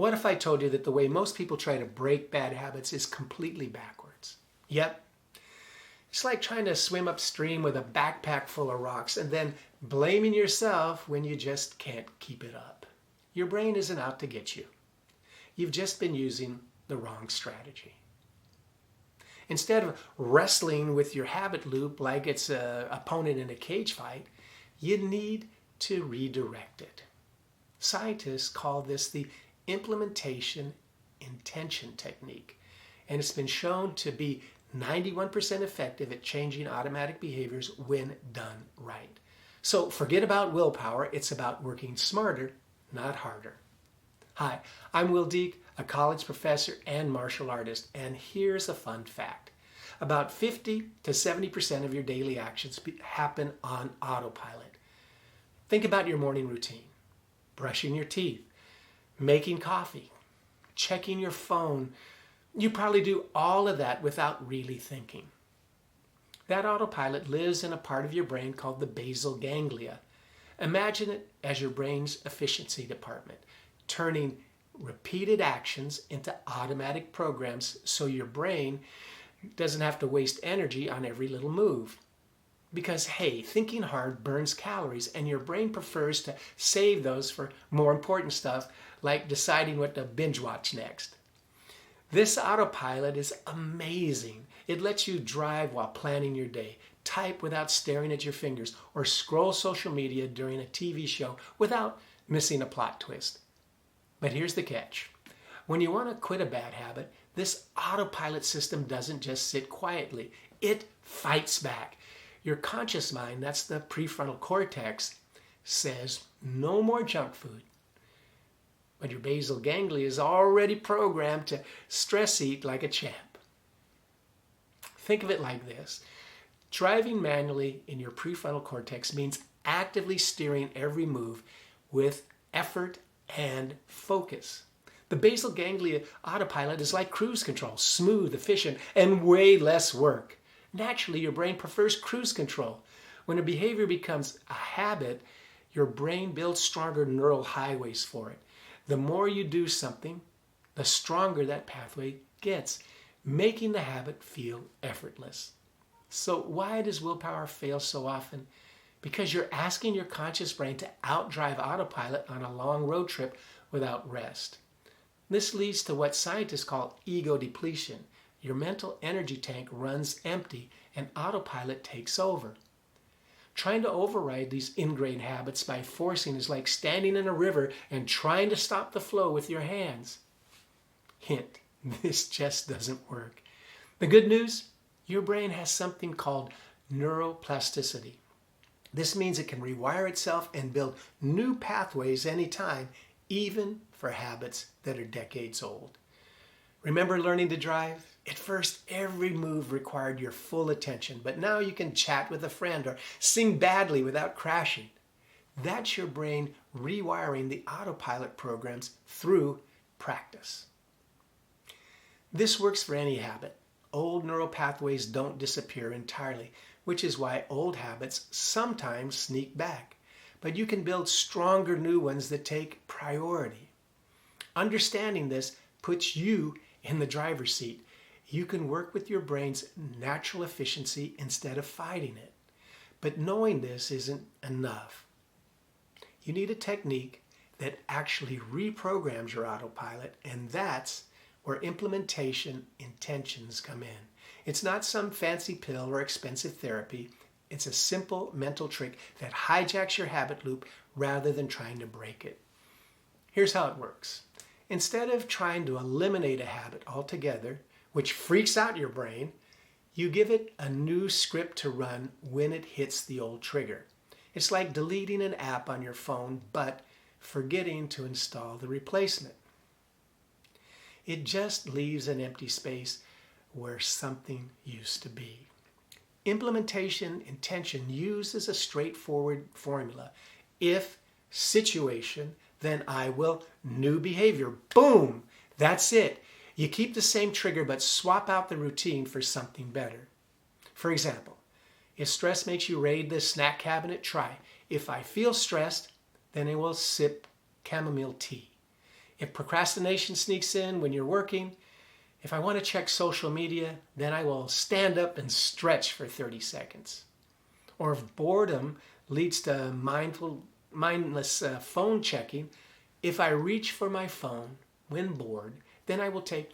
What if I told you that the way most people try to break bad habits is completely backwards? Yep. It's like trying to swim upstream with a backpack full of rocks and then blaming yourself when you just can't keep it up. Your brain isn't out to get you. You've just been using the wrong strategy. Instead of wrestling with your habit loop like it's an opponent in a cage fight, you need to redirect it. Scientists call this the implementation intention technique, and it's been shown to be 91% effective at changing automatic behaviors when done right. So forget about willpower. It's about working smarter, not harder. Hi, I'm Will Deek, a college professor and martial artist, and here's a fun fact. About 50 to 70% of your daily actions happen on autopilot. Think about your morning routine: brushing your teeth, making coffee, checking your phone. You probably do all of that without really thinking. That autopilot lives in a part of your brain called the basal ganglia. Imagine it as your brain's efficiency department, turning repeated actions into automatic programs so your brain doesn't have to waste energy on every little move. Because, hey, thinking hard burns calories, and your brain prefers to save those for more important stuff like deciding what to binge watch next. This autopilot is amazing. It lets you drive while planning your day, type without staring at your fingers, or scroll social media during a TV show without missing a plot twist. But here's the catch. When you want to quit a bad habit, this autopilot system doesn't just sit quietly. It fights back. Your conscious mind, that's the prefrontal cortex, says no more junk food. But your basal ganglia is already programmed to stress eat like a champ. Think of it like this. Driving manually in your prefrontal cortex means actively steering every move with effort and focus. The basal ganglia autopilot is like cruise control, smooth, efficient, and way less work. Naturally, your brain prefers cruise control. When a behavior becomes a habit, your brain builds stronger neural highways for it. The more you do something, the stronger that pathway gets, making the habit feel effortless. So why does willpower fail so often? Because you're asking your conscious brain to outdrive autopilot on a long road trip without rest. This leads to what scientists call ego depletion. Your mental energy tank runs empty and autopilot takes over. Trying to override these ingrained habits by forcing is like standing in a river and trying to stop the flow with your hands. Hint, this just doesn't work. The good news? Your brain has something called neuroplasticity. This means it can rewire itself and build new pathways anytime, even for habits that are decades old. Remember learning to drive? At first, every move required your full attention, but now you can chat with a friend or sing badly without crashing. That's your brain rewiring the autopilot programs through practice. This works for any habit. Old neural pathways don't disappear entirely, which is why old habits sometimes sneak back. But you can build stronger new ones that take priority. Understanding this puts you in the driver's seat. You can work with your brain's natural efficiency instead of fighting it. But knowing this isn't enough. You need a technique that actually reprograms your autopilot, and that's where implementation intentions come in. It's not some fancy pill or expensive therapy. It's a simple mental trick that hijacks your habit loop rather than trying to break it. Here's how it works. Instead of trying to eliminate a habit altogether, which freaks out your brain, you give it a new script to run when it hits the old trigger. It's like deleting an app on your phone, but forgetting to install the replacement. It just leaves an empty space where something used to be. Implementation intention uses a straightforward formula. If situation, then I will, new behavior. Boom! That's it. You keep the same trigger but swap out the routine for something better. For example, if stress makes you raid the snack cabinet, try. If I feel stressed, then I will sip chamomile tea. If procrastination sneaks in when you're working, if I want to check social media, then I will stand up and stretch for 30 seconds. Or if boredom leads to mindless phone checking, if I reach for my phone when bored, then I will take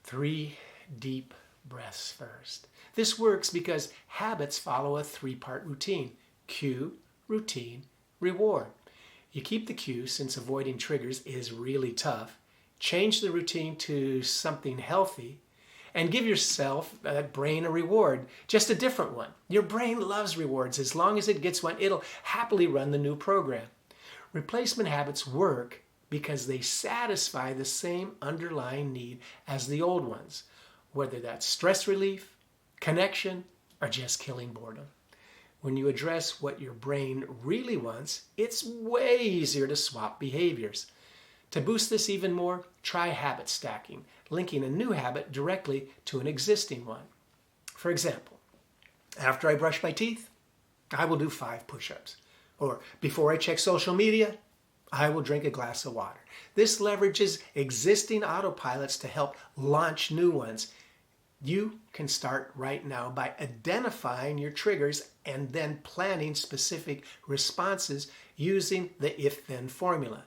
3 deep breaths first. This works because habits follow a 3-part routine: cue, routine, reward. You keep the cue since avoiding triggers is really tough. Change the routine to something healthy and give yourself, that brain, a reward, just a different one. Your brain loves rewards. As long as it gets one, it'll happily run the new program. Replacement habits work because they satisfy the same underlying need as the old ones, whether that's stress relief, connection, or just killing boredom. When you address what your brain really wants, it's way easier to swap behaviors. To boost this even more, try habit stacking, linking a new habit directly to an existing one. For example, after I brush my teeth, I will do 5 push-ups. Or before I check social media, I will drink a glass of water. This leverages existing autopilots to help launch new ones. You can start right now by identifying your triggers and then planning specific responses using the if-then formula.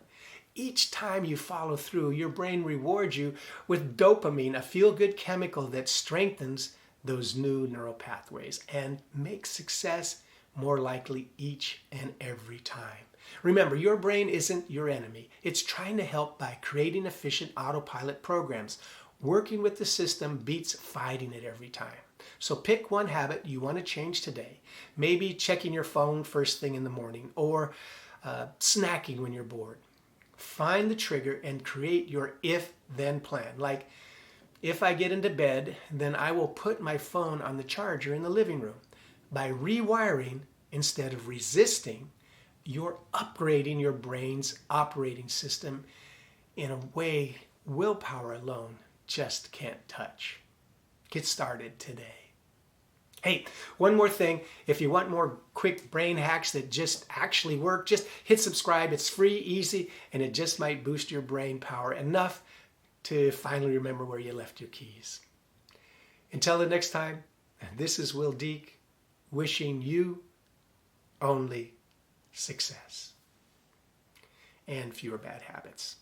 Each time you follow through, your brain rewards you with dopamine, a feel-good chemical that strengthens those new neural pathways and makes success more likely each and every time. Remember, your brain isn't your enemy. It's trying to help by creating efficient autopilot programs. Working with the system beats fighting it every time. So pick one habit you want to change today. Maybe checking your phone first thing in the morning, or snacking when you're bored. Find the trigger and create your if-then plan. Like, if I get into bed, then I will put my phone on the charger in the living room. By rewiring instead of resisting, you're upgrading your brain's operating system in a way willpower alone just can't touch. Get started today. Hey, one more thing. If you want more quick brain hacks that just actually work, just hit subscribe. It's free, easy, and it just might boost your brain power enough to finally remember where you left your keys. Until the next time, this is Will Deek, wishing you only success and fewer bad habits.